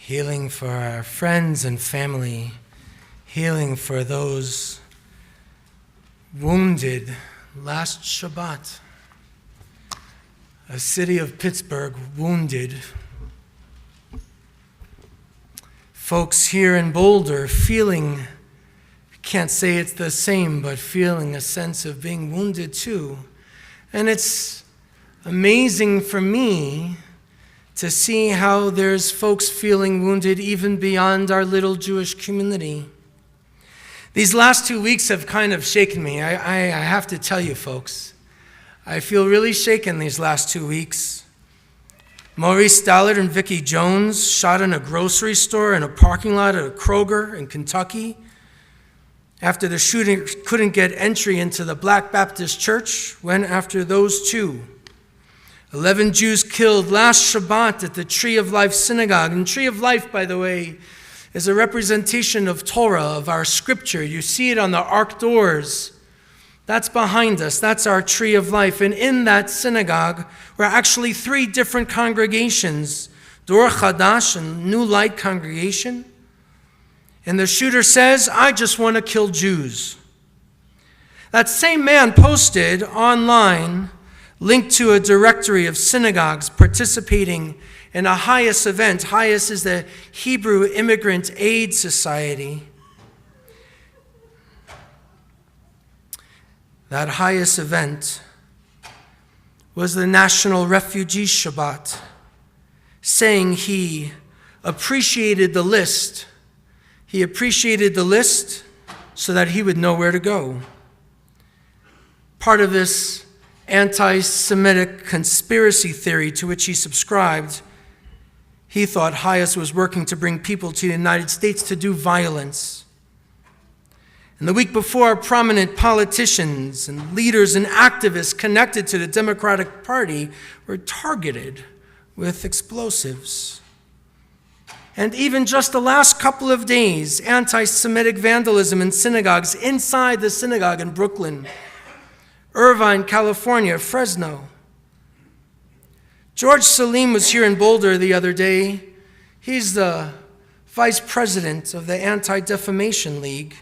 healing for our friends and family, healing for those wounded last Shabbat. A city of Pittsburgh wounded. Folks here in Boulder feeling, can't say it's the same, but feeling a sense of being wounded too. And it's amazing for me to see how there's folks feeling wounded even beyond our little Jewish community. These last 2 weeks have kind of shaken me. I have to tell you, folks, I feel really shaken these last 2 weeks. Maurice Stallard and Vicki Jones shot in a grocery store in a parking lot at a Kroger in Kentucky. After the shooting couldn't get entry into the Black Baptist Church, went after those two. 11 Jews killed last Shabbat at the Tree of Life Synagogue. And Tree of Life, by the way, is a representation of Torah, of our scripture. You see it on the ark doors. That's behind us. That's our Tree of Life. And in that synagogue were actually 3 different congregations, Dor Chadash and New Light congregation. And the shooter says, "I just want to kill Jews." That same man posted online, linked to a directory of synagogues participating in a HIAS event. HIAS is the Hebrew Immigrant Aid Society. That HIAS event was the National Refugee Shabbat, saying he appreciated the list. He appreciated the list so that he would know where to go. Part of this anti-Semitic conspiracy theory to which he subscribed, he thought HIAS was working to bring people to the United States to do violence. And the week before, prominent politicians and leaders and activists connected to the Democratic Party were targeted with explosives. And even just the last couple of days, anti-Semitic vandalism in synagogues inside the synagogue in Brooklyn, Irvine, California, Fresno. George Salim was here in Boulder the other day. He's the vice president of the Anti-Defamation League.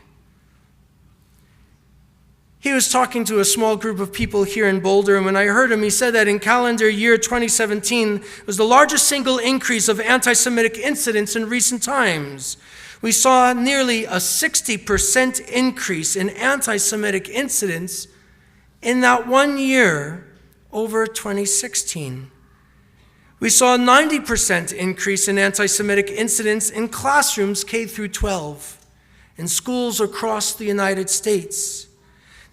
He was talking to a small group of people here in Boulder, and when I heard him, he said that in calendar year 2017 was the largest single increase of anti-Semitic incidents in recent times. We saw nearly a 60% increase in anti-Semitic incidents in that 1 year over 2016. We saw a 90% increase in anti-Semitic incidents in classrooms K through 12, in schools across the United States.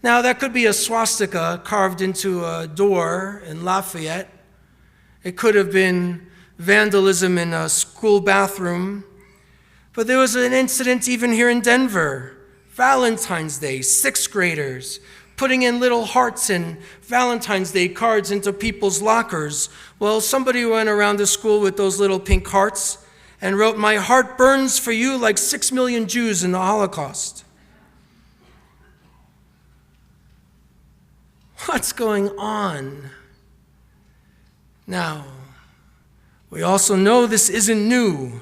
Now, that could be a swastika carved into a door in Lafayette. It could have been vandalism in a school bathroom. But there was an incident even here in Denver, Valentine's Day, 6th graders putting in little hearts and Valentine's Day cards into people's lockers. Well, somebody went around the school with those little pink hearts and wrote, "My heart burns for you like 6 million Jews in the Holocaust." What's going on? Now, we also know this isn't new.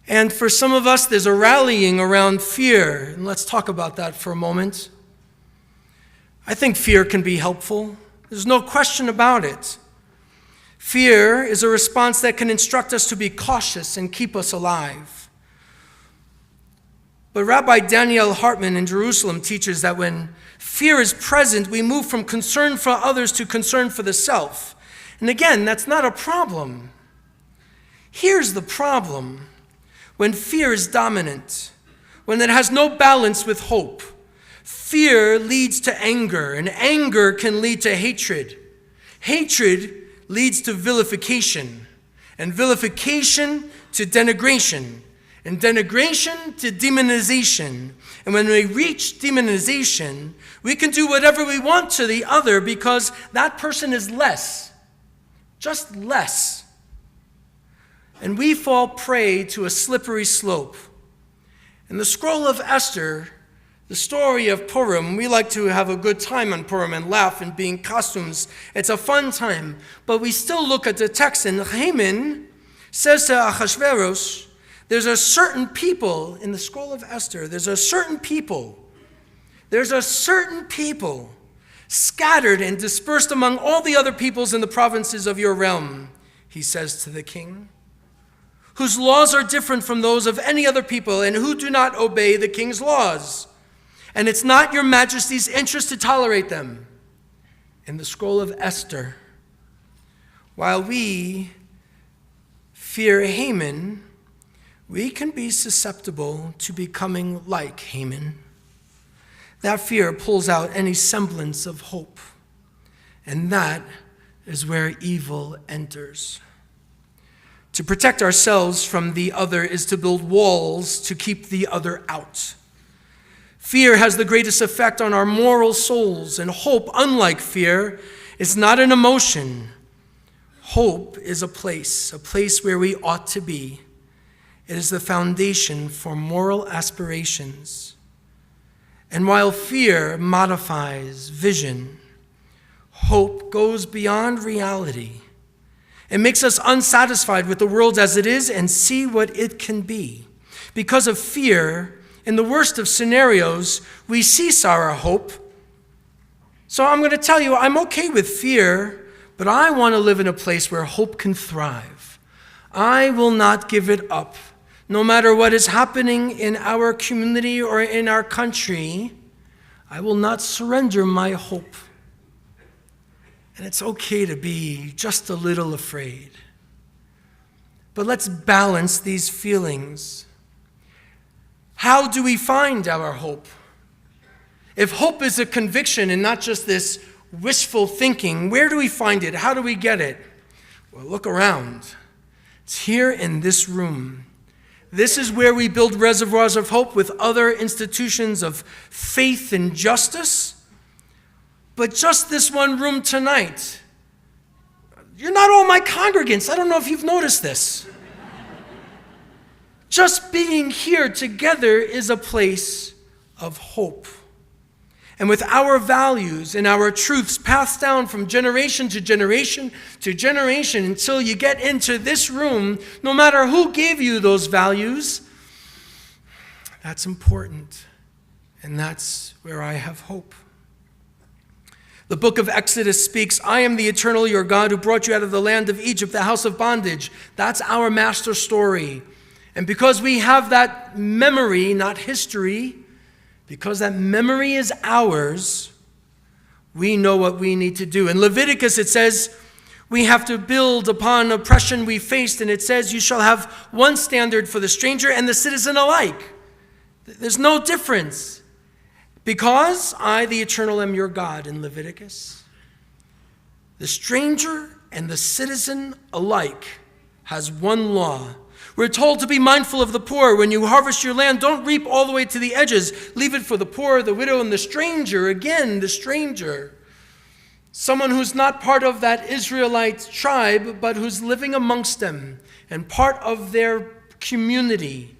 And for some of us, there's a rallying around fear. And let's talk about that for a moment. I think fear can be helpful. There's no question about it. Fear is a response that can instruct us to be cautious and keep us alive. But Rabbi Daniel Hartman in Jerusalem teaches that when fear is present, we move from concern for others to concern for the self. And again, that's not a problem. Here's the problem. When fear is dominant, when it has no balance with hope, fear leads to anger, and anger can lead to hatred. Hatred leads to vilification, and vilification to denigration, and denigration to demonization. And when we reach demonization, we can do whatever we want to the other because that person is less, just less. And we fall prey to a slippery slope. In the scroll of Esther, the story of Purim, we like to have a good time on Purim and laugh and be in costumes. It's a fun time. But we still look at the text, and Haman says to Ahasuerus, there's a certain people in the scroll of Esther, there's a certain people scattered and dispersed among all the other peoples in the provinces of your realm, he says to the king, whose laws are different from those of any other people and who do not obey the king's laws. And it's not your majesty's interest to tolerate them. In the scroll of Esther, while we fear Haman, we can be susceptible to becoming like Haman. That fear pulls out any semblance of hope, and that is where evil enters. To protect ourselves from the other is to build walls to keep the other out. Fear has the greatest effect on our moral souls, and hope, unlike fear, is not an emotion. Hope is a place where we ought to be. It is the foundation for moral aspirations. And while fear modifies vision, hope goes beyond reality. It makes us unsatisfied with the world as it is and see what it can be. Because of fear, in the worst of scenarios, we cease our hope. So I'm going to tell you, I'm okay with fear, but I want to live in a place where hope can thrive. I will not give it up. No matter what is happening in our community or in our country, I will not surrender my hope. And it's okay to be just a little afraid. But let's balance these feelings. How do we find our hope? If hope is a conviction and not just this wishful thinking, where do we find it? How do we get it? Well, look around. It's here in this room. This is where we build reservoirs of hope with other institutions of faith and justice. But just this one room tonight, you're not all my congregants. I don't know if you've noticed this. Just being here together is a place of hope. And with our values and our truths passed down from generation to generation to generation until you get into this room, no matter who gave you those values, that's important. And that's where I have hope. The book of Exodus speaks, I am the eternal your God who brought you out of the land of Egypt, the house of bondage. That's our master story. And because we have that memory, not history, because that memory is ours, we know what we need to do. In Leviticus, it says we have to build upon oppression we faced, and it says you shall have one standard for the stranger and the citizen alike. There's no difference. Because I, the eternal, am your God, in Leviticus. The stranger and the citizen alike has one law. We're told to be mindful of the poor. When you harvest your land, don't reap all the way to the edges. Leave it for the poor, the widow, and the stranger. Again, the stranger. Someone who's not part of that Israelite tribe, but who's living amongst them and part of their community.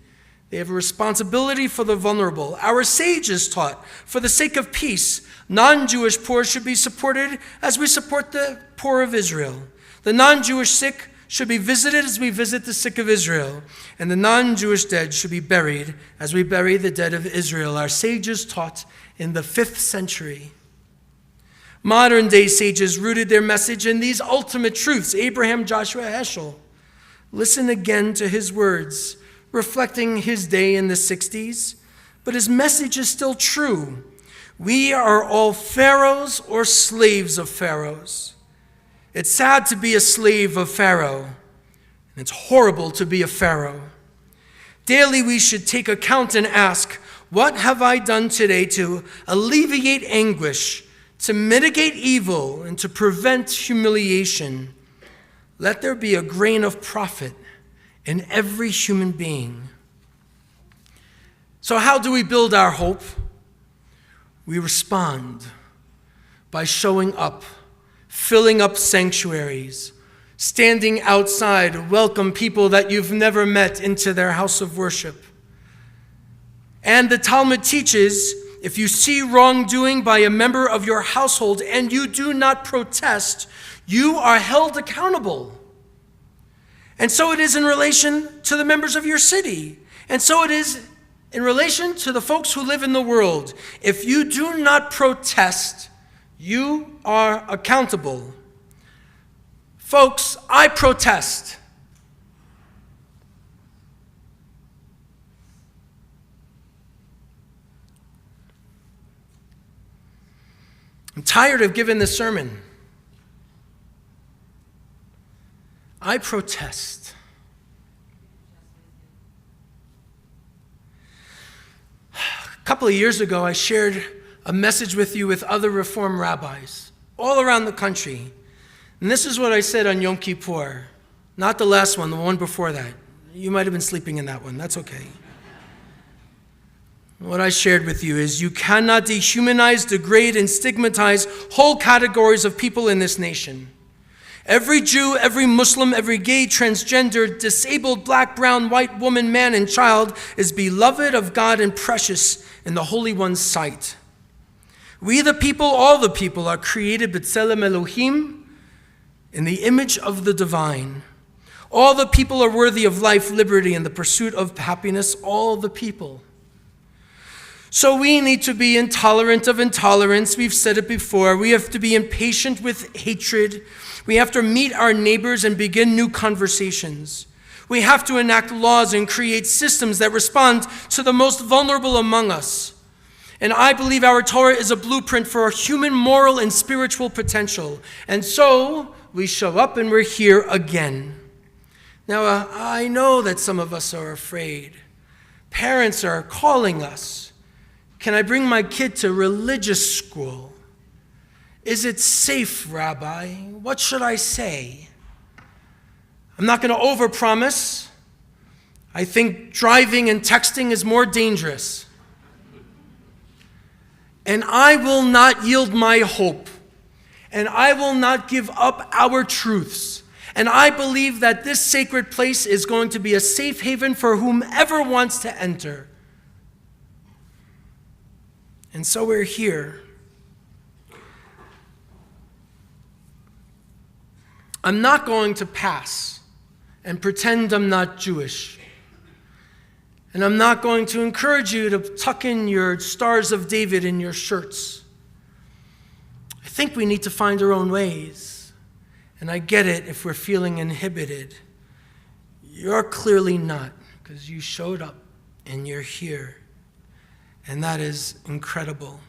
They have a responsibility for the vulnerable. Our sages taught, for the sake of peace, non-Jewish poor should be supported as we support the poor of Israel. The non-Jewish sick should be visited as we visit the sick of Israel. And the non-Jewish dead should be buried as we bury the dead of Israel. Our sages taught in the 5th century. Modern-day sages rooted their message in these ultimate truths. Abraham Joshua Heschel. Listen again to his words, reflecting his day in the 60s, but his message is still true. We are all pharaohs or slaves of pharaohs. It's sad to be a slave of Pharaoh, and it's horrible to be a Pharaoh. Daily we should take account and ask, what have I done today to alleviate anguish, to mitigate evil, and to prevent humiliation? Let there be a grain of profit in every human being. So how do we build our hope? We respond by showing up, filling up sanctuaries, standing outside to welcome people that you've never met into their house of worship. And the Talmud teaches, if you see wrongdoing by a member of your household and you do not protest, you are held accountable. And so it is in relation to the members of your city. And so it is in relation to the folks who live in the world. If you do not protest, you are accountable. Folks, I protest. I'm tired of giving this sermon. I protest. A couple of years ago, I shared a message with you with other Reform rabbis all around the country. And this is what I said on Yom Kippur. Not the last one, the one before that. You might have been sleeping in that one. That's okay. What I shared with you is you cannot dehumanize, degrade, and stigmatize whole categories of people in this nation. Every Jew, every Muslim, every gay, transgender, disabled, black, brown, white, woman, man, and child is beloved of God and precious in the Holy One's sight. We the people, all the people, are created b'tselem Elohim, in the image of the divine. All the people are worthy of life, liberty, and the pursuit of happiness, all the people. So we need to be intolerant of intolerance. We've said it before. We have to be impatient with hatred. We have to meet our neighbors and begin new conversations. We have to enact laws and create systems that respond to the most vulnerable among us. And I believe our Torah is a blueprint for our human moral and spiritual potential. And so we show up and we're here again. Now, I know that some of us are afraid. Parents are calling us. Can I bring my kid to religious school? Is it safe, Rabbi? What should I say? I'm not going to overpromise. I think driving and texting is more dangerous. And I will not yield my hope. And I will not give up our truths. And I believe that this sacred place is going to be a safe haven for whomever wants to enter. And so we're here. I'm not going to pass and pretend I'm not Jewish. And I'm not going to encourage you to tuck in your Stars of David in your shirts. I think we need to find our own ways. And I get it if we're feeling inhibited. You're clearly not, because you showed up and you're here. And that is incredible.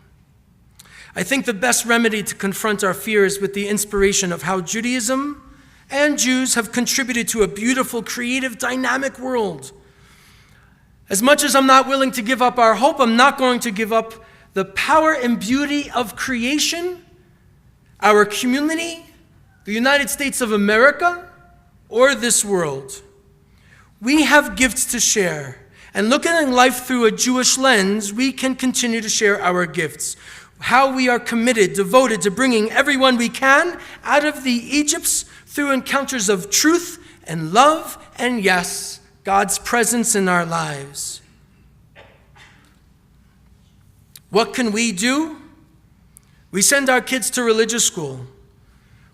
I think the best remedy to confront our fears with the inspiration of how Judaism and Jews have contributed to a beautiful, creative, dynamic world. As much as I'm not willing to give up our hope, I'm not going to give up the power and beauty of creation, our community, the United States of America, or this world. We have gifts to share. And looking at life through a Jewish lens, we can continue to share our gifts. How we are committed, devoted to bringing everyone we can out of the Egypts through encounters of truth and love and, yes, God's presence in our lives. What can we do? We send our kids to religious school.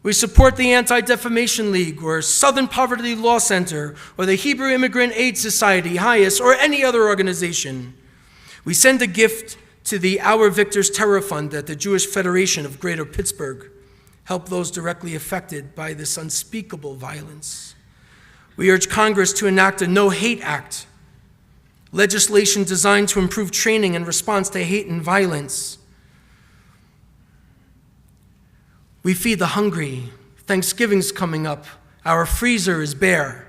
We support the Anti-Defamation League or Southern Poverty Law Center or the Hebrew Immigrant Aid Society, HIAS, or any other organization. We send a gift to the Our Victors Terror Fund at the Jewish Federation of Greater Pittsburgh, help those directly affected by this unspeakable violence. We urge Congress to enact a No Hate Act, legislation designed to improve training in response to hate and violence. We feed the hungry. Thanksgiving's coming up. Our freezer is bare.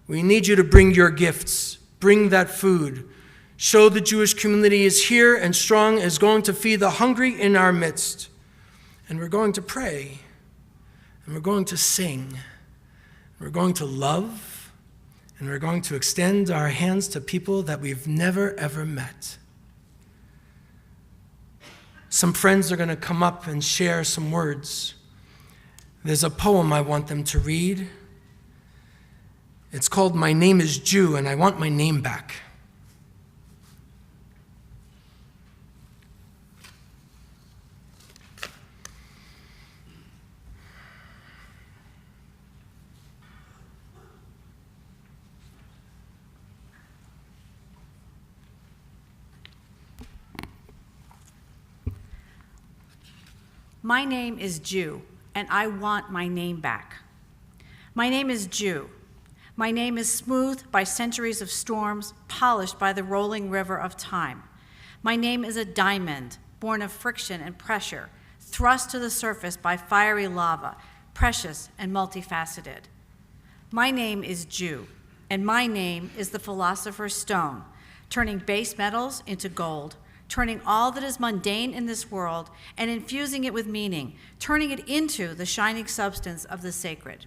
We need you to bring your gifts. Bring that food. Show the Jewish community is here and strong, is going to feed the hungry in our midst. And we're going to pray. And we're going to sing. We're going to love. And we're going to extend our hands to people that we've never, ever met. Some friends are going to come up and share some words. There's a poem I want them to read. It's called My Name is Jew, and I Want My Name Back. My name is Jew, and I want my name back. My name is Jew. My name is smoothed by centuries of storms, polished by the rolling river of time. My name is a diamond, born of friction and pressure, thrust to the surface by fiery lava, precious and multifaceted. My name is Jew, and my name is the philosopher's stone, turning base metals into gold, turning all that is mundane in this world and infusing it with meaning, turning it into the shining substance of the sacred.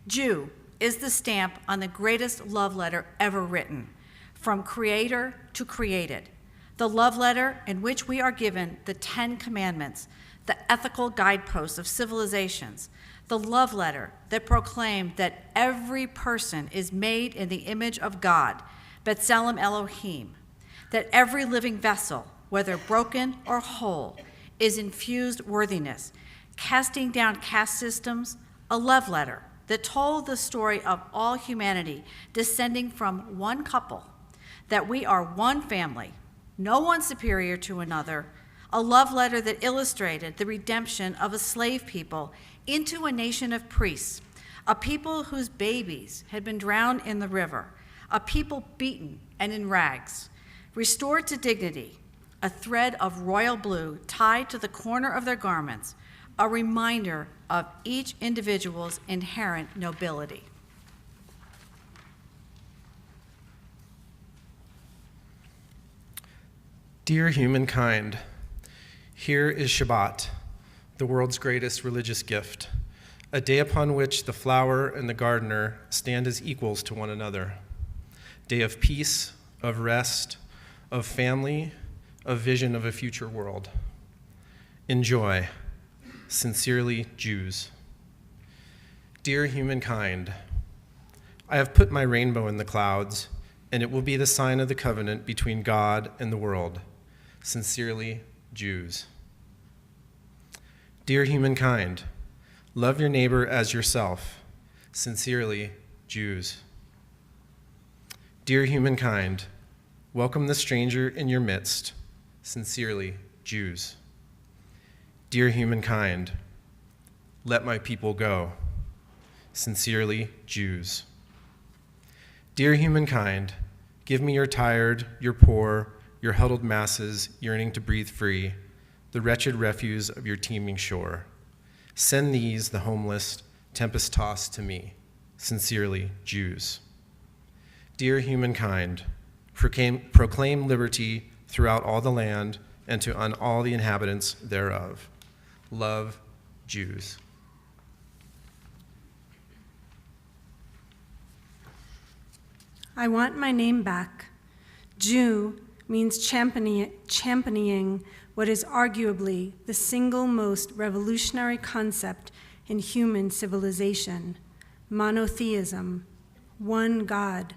Jew is the stamp on the greatest love letter ever written, from creator to created, the love letter in which we are given the 10 Commandments, the ethical guideposts of civilizations, the love letter that proclaimed that every person is made in the image of God, B'Tselem Elohim, that every living vessel, whether broken or whole, is infused worthiness, casting down caste systems, a love letter that told the story of all humanity descending from one couple, that we are one family, no one superior to another, a love letter that illustrated the redemption of a slave people into a nation of priests, a people whose babies had been drowned in the river, a people beaten and in rags, restored to dignity, a thread of royal blue tied to the corner of their garments, a reminder of each individual's inherent nobility. Dear humankind, here is Shabbat, the world's greatest religious gift, a day upon which the flower and the gardener stand as equals to one another. Day of peace, of rest, of family, of vision of a future world. Enjoy. Sincerely, Jews. Dear humankind, I have put my rainbow in the clouds, and it will be the sign of the covenant between God and the world. Sincerely, Jews. Dear humankind, love your neighbor as yourself. Sincerely, Jews. Dear humankind, welcome the stranger in your midst. Sincerely, Jews. Dear humankind, let my people go. Sincerely, Jews. Dear humankind, give me your tired, your poor, your huddled masses yearning to breathe free, the wretched refuse of your teeming shore. Send these, the homeless, tempest-tossed to me. Sincerely, Jews. Dear humankind, proclaim liberty throughout all the land and to all the inhabitants thereof. Love, Jews. I want my name back. Jew means championing what is arguably the single most revolutionary concept in human civilization, monotheism, one God,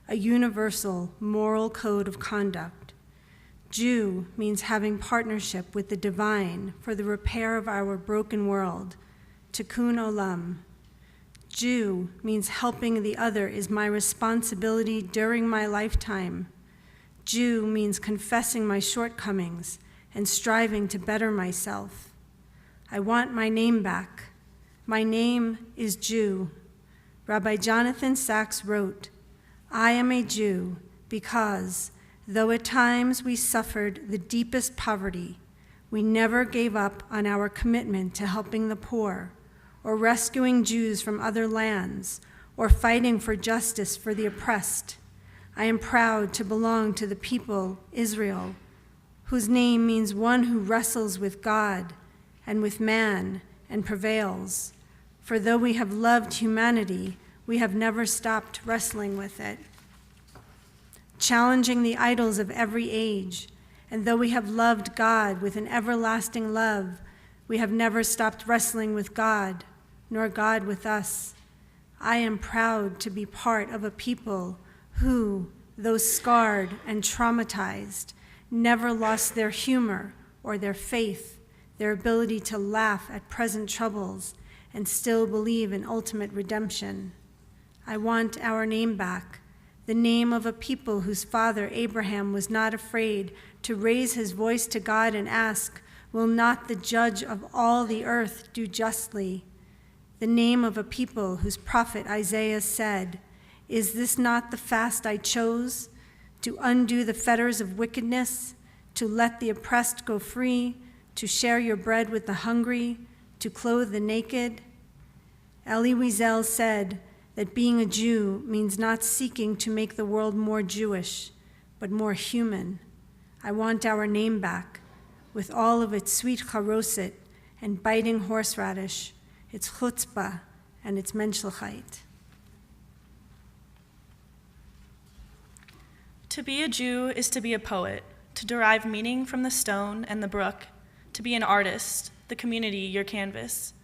a universal moral code of conduct. Jew means having partnership with the divine for the repair of our broken world, tikkun olam. Jew means helping the other is my responsibility during my lifetime. Jew means confessing my shortcomings and striving to better myself. I want my name back. My name is Jew. Rabbi Jonathan Sacks wrote, I am a Jew because, though at times we suffered the deepest poverty, we never gave up on our commitment to helping the poor, or rescuing Jews from other lands, or fighting for justice for the oppressed. I am proud to belong to the people, Israel, whose name means one who wrestles with God and with man and prevails. For though we have loved humanity, we have never stopped wrestling with it. Challenging the idols of every age, and though we have loved God with an everlasting love, we have never stopped wrestling with God, nor God with us. I am proud to be part of a people who, though scarred and traumatized, never lost their humor or their faith, their ability to laugh at present troubles and still believe in ultimate redemption. I want our name back, the name of a people whose father Abraham was not afraid to raise his voice to God and ask, Will not the judge of all the earth do justly? The name of a people whose prophet Isaiah said, "Is this not the fast I chose? To undo the fetters of wickedness, to let the oppressed go free, to share your bread with the hungry, to clothe the naked?" Elie Wiesel said that being a Jew means not seeking to make the world more Jewish, but more human. I want our name back, with all of its sweet charoset and biting horseradish, its chutzpah and its menschlichkeit. To be a Jew is to be a poet, to derive meaning from the stone and the brook, to be an artist, the community your canvas,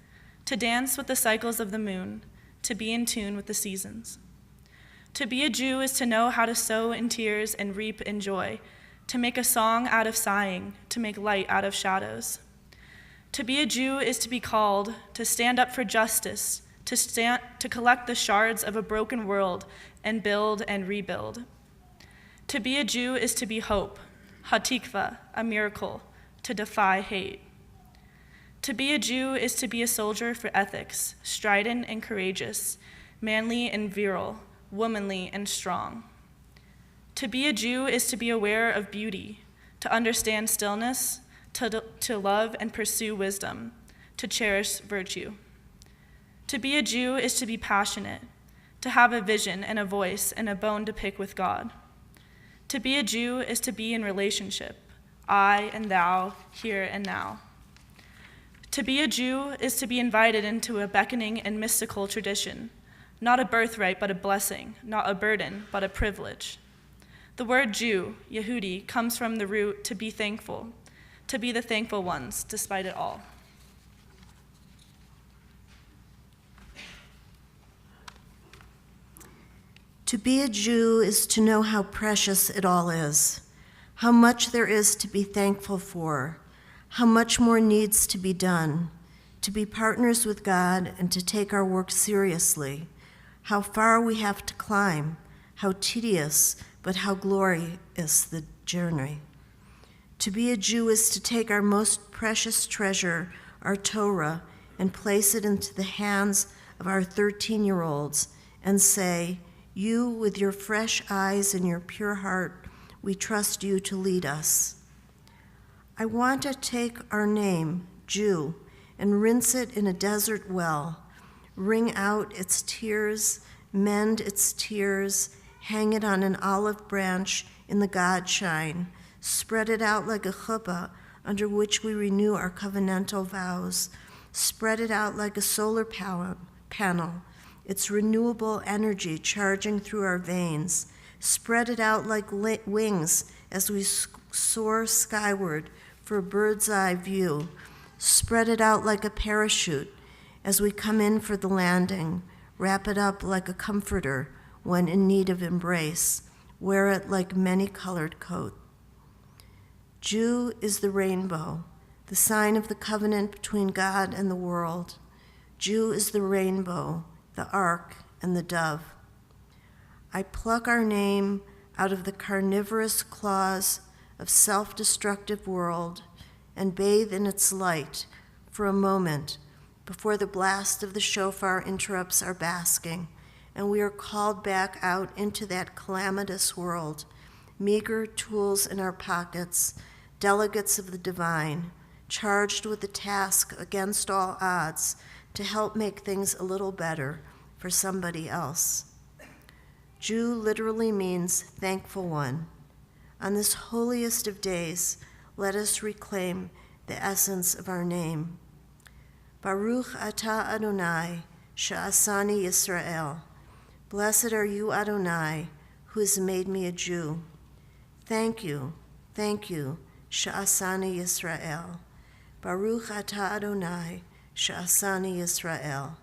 to dance with the cycles of the moon, to be in tune with the seasons. To be a Jew is to know how to sow in tears and reap in joy, to make a song out of sighing, to make light out of shadows. To be a Jew is to be called, to stand up for justice, to collect the shards of a broken world and build and rebuild. To be a Jew is to be hope, hatikva, a miracle, to defy hate. To be a Jew is to be a soldier for ethics, strident and courageous, manly and virile, womanly and strong. To be a Jew is to be aware of beauty, to understand stillness, to love and pursue wisdom, to cherish virtue. To be a Jew is to be passionate, to have a vision and a voice and a bone to pick with God. To be a Jew is to be in relationship, I and thou, here and now. To be a Jew is to be invited into a beckoning and mystical tradition, not a birthright but a blessing, not a burden but a privilege. The word Jew, Yehudi, comes from the root to be thankful, to be the thankful ones despite it all. To be a Jew is to know how precious it all is, how much there is to be thankful for, how much more needs to be done, to be partners with God and to take our work seriously, how far we have to climb, how tedious, but how glorious the journey. To be a Jew is to take our most precious treasure, our Torah, and place it into the hands of our 13-year-olds and say, "You, with your fresh eyes and your pure heart, we trust you to lead us." I want to take our name, Jew, and rinse it in a desert well, wring out its tears, mend its tears, hang it on an olive branch in the God shine, spread it out like a chuppah under which we renew our covenantal vows, spread it out like a solar panel, its renewable energy charging through our veins, spread it out like wings as we soar skyward for a bird's eye view, spread it out like a parachute as we come in for the landing, wrap it up like a comforter when in need of embrace, wear it like many-colored coat. Jew is the rainbow, the sign of the covenant between God and the world. Jew is the rainbow, the ark, and the dove. I pluck our name out of the carnivorous claws of self-destructive world and bathe in its light for a moment before the blast of the shofar interrupts our basking and we are called back out into that calamitous world, meager tools in our pockets, delegates of the divine, charged with the task against all odds to help make things a little better for somebody else. Jew literally means thankful one. On this holiest of days, let us reclaim the essence of our name. Baruch atah Adonai, she'asani Yisrael. Blessed are you, Adonai, who has made me a Jew. Thank you, she'asani Yisrael. Baruch atah Adonai, she'asani Yisrael.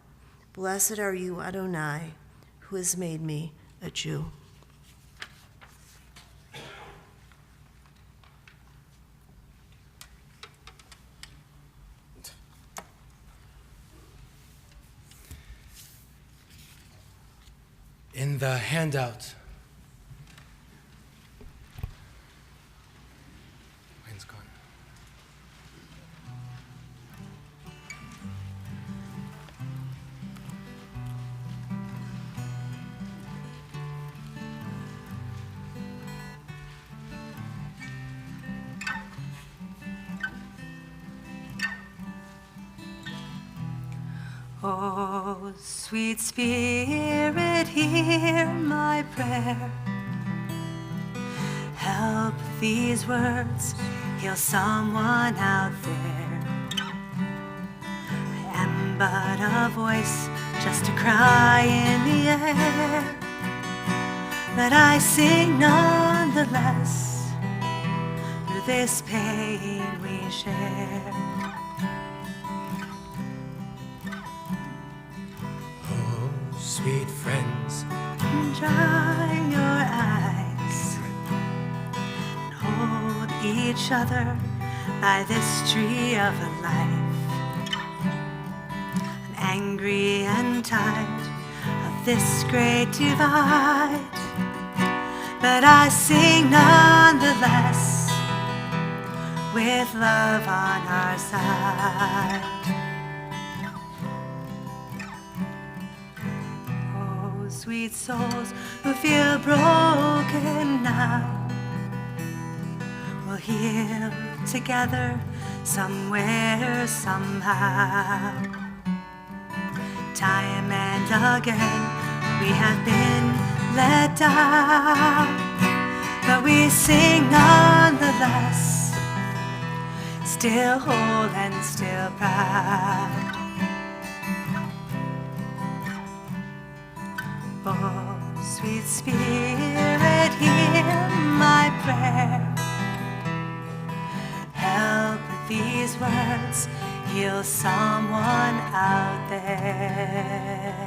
Blessed are you, Adonai, who has made me a Jew. In the handout, mine's gone. Oh, sweet Spirit, hear my prayer. Help these words heal someone out there. I am but a voice, just a cry in the air, but I sing nonetheless through this pain we share. Oh, sweet friends, Dry your eyes and hold each other by this tree of life. I'm angry and tired of this great divide, but I sing nonetheless with love on our side. Sweet souls who feel broken now will heal together somewhere, somehow. Time and again we have been let down, but we sing nonetheless, still whole and still proud. Oh, sweet Spirit, hear my prayer. Help these words heal someone out there.